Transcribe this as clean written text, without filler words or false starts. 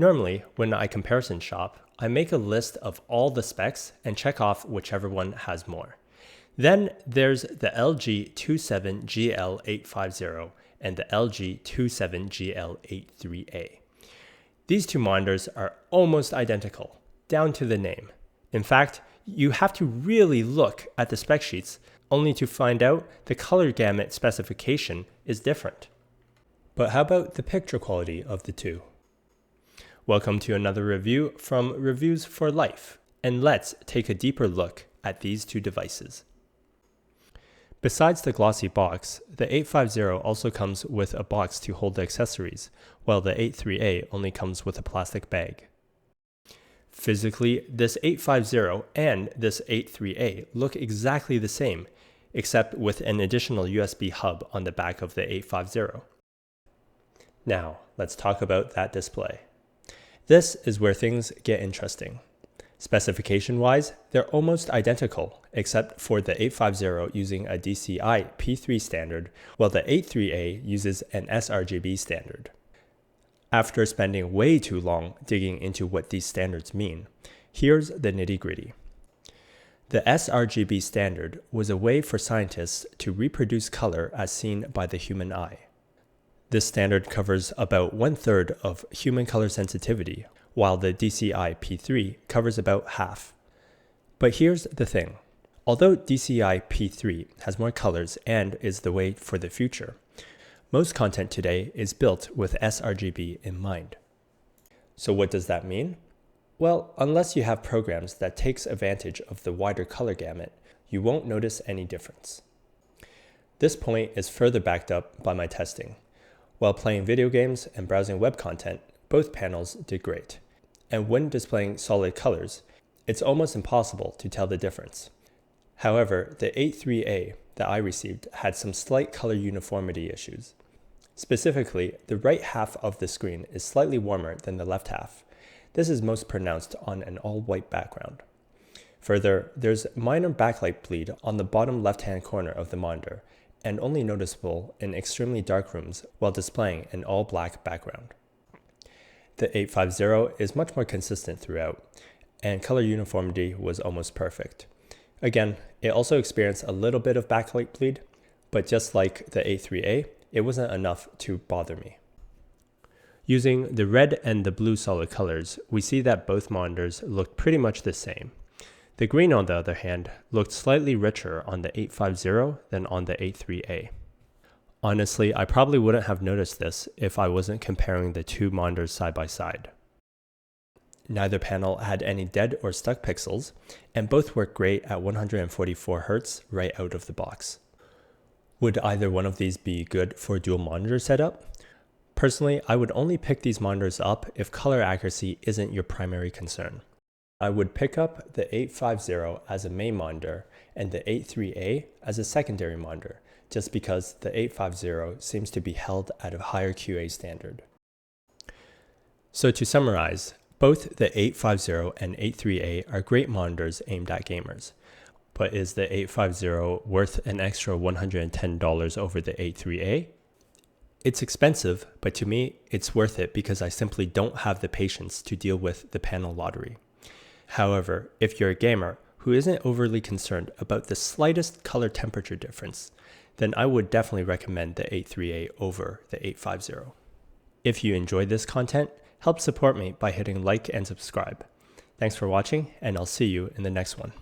Normally, when I comparison shop, I make a list of all the specs and check off whichever one has more. Then there's the LG 27GL850 and the LG 27GL83A. These two monitors are almost identical, down to the name. In fact, you have to really look at the spec sheets only to find out the color gamut specification is different. But how about the picture quality of the two? Welcome to another review from Reviews for Life, and let's take a deeper look at these two devices. Besides the glossy box, the 850 also comes with a box to hold the accessories, while the 83A only comes with a plastic bag. Physically, this 850 and this 83A look exactly the same, except with an additional USB hub on the back of the 850. Now, let's talk about that display. This is where things get interesting. Specification-wise, they're almost identical, except for the 850 using a DCI P3 standard, while the 83A uses an Srgb standard. After spending way too long digging into what these standards mean, here's the nitty-gritty. The Srgb standard was a way for scientists to reproduce color as seen by the human eye. This standard covers about 1/3 of human color sensitivity, while the DCI P3 covers about half. But here's the thing. Although DCI P3 has more colors and is the way for the future, most content today is built with Srgb in mind. So what does that mean? Well, unless you have programs that takes advantage of the wider color gamut, you won't notice any difference. This point is further backed up by my testing. While playing video games and browsing web content, both panels did great. And when displaying solid colors, it's almost impossible to tell the difference. However, the 83A that I received had some slight color uniformity issues. Specifically, the right half of the screen is slightly warmer than the left half. This is most pronounced on an all-white background. Further, there's minor backlight bleed on the bottom left-hand corner of the monitor, and only noticeable in extremely dark rooms while displaying an all-black background. The 850 is much more consistent throughout, and color uniformity was almost perfect. Again, it also experienced a little bit of backlight bleed, but just like the 83A, it wasn't enough to bother me. Using the red and the blue solid colors, we see that both monitors looked pretty much the same. The green, on the other hand, looked slightly richer on the 850 than on the 83A. Honestly, I probably wouldn't have noticed this if I wasn't comparing the two monitors side by side. Neither panel had any dead or stuck pixels, and both work great at 144 Hz right out of the box. Would either one of these be good for a dual monitor setup? Personally, I would only pick these monitors up if color accuracy isn't your primary concern. I would pick up the 850 as a main monitor and the 83A as a secondary monitor, just because the 850 seems to be held at a higher QA standard. So to summarize, both the 850 and 83A are great monitors aimed at gamers. But is the 850 worth an extra $110 over the 83A? It's expensive, but to me, it's worth it because I simply don't have the patience to deal with the panel lottery. However, if you're a gamer who isn't overly concerned about the slightest color temperature difference, then I would definitely recommend the 83A over the 850. If you enjoyed this content, help support me by hitting like and subscribe. Thanks for watching, and I'll see you in the next one.